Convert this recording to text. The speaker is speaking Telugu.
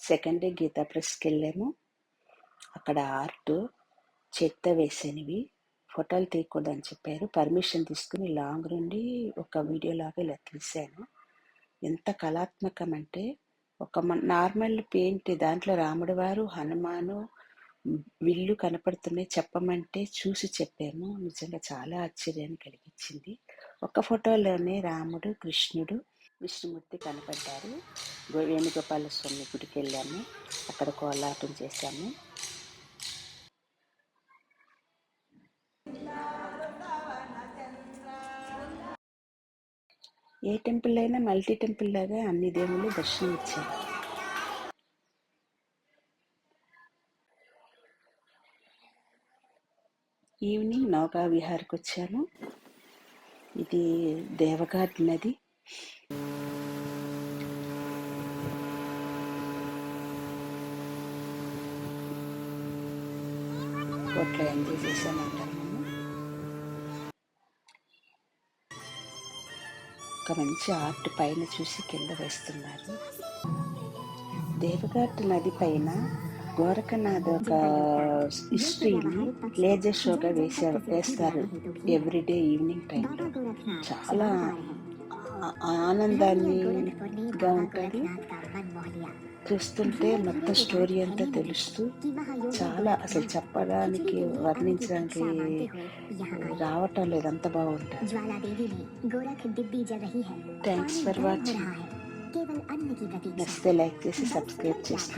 సెకండ్ డే గీతా ప్రెస్కి వెళ్ళాము. అక్కడ ఆర్ట్ చెత్త వేసేనివి ఫోటోలు తీయకూడదని చెప్పారు. పర్మిషన్ తీసుకుని లాంగ్ నుండి ఒక వీడియో లాగా ఇలా తీశాను. ఎంత కళాత్మకం అంటే ఒక నార్మల్ పెయింట్ దాంట్లో రాముడి వారు, హనుమాను, విల్లు కనపడుతున్నాయి. చెప్పమంటే చూసి చెప్పాము. నిజంగా చాలా ఆశ్చర్యాన్ని కలిగించింది. ఒక ఫోటోలోనే రాముడు, కృష్ణుడు, విష్ణుమూర్తి కనపడ్డారు. వేణుగోపాల స్వామి గుడికి వెళ్ళాము. అక్కడ కోలాటం చేశాము. ఏ టెంపుల్ అయినా మల్టీ టెంపుల్ లాగా అన్ని దేవుళ్ళు దర్శనం ఇచ్చారు. ఈవినింగ్ నౌకా విహార్కి వచ్చాము. ఇది దేవఘాట్ నది. బోట్లో ఎంజాయ్ చేశామంటారు. ఒక మంచి ఆర్ట్ పైన చూసి కింద వేస్తున్నారు. దేవఘాట్ నది పైన గోరఖనాథ్ ఒక హిస్టరీని లేజర్ షోగా వేస్తారు ఎవ్రీడే ఈవినింగ్ టైంలో. చాలా ఆనందాన్నిగా ఉంటుంది. చూస్తుంటే మొత్తం స్టోరీ అంతా తెలుస్తూ చాలా అసలు చెప్పడానికి వర్ణించడానికి రావటం లేదు, అంత బాగుంటుంది. Thanks for watching. నచ్చితే లైక్ చేసి సబ్స్క్రైబ్ చేసుకోండి.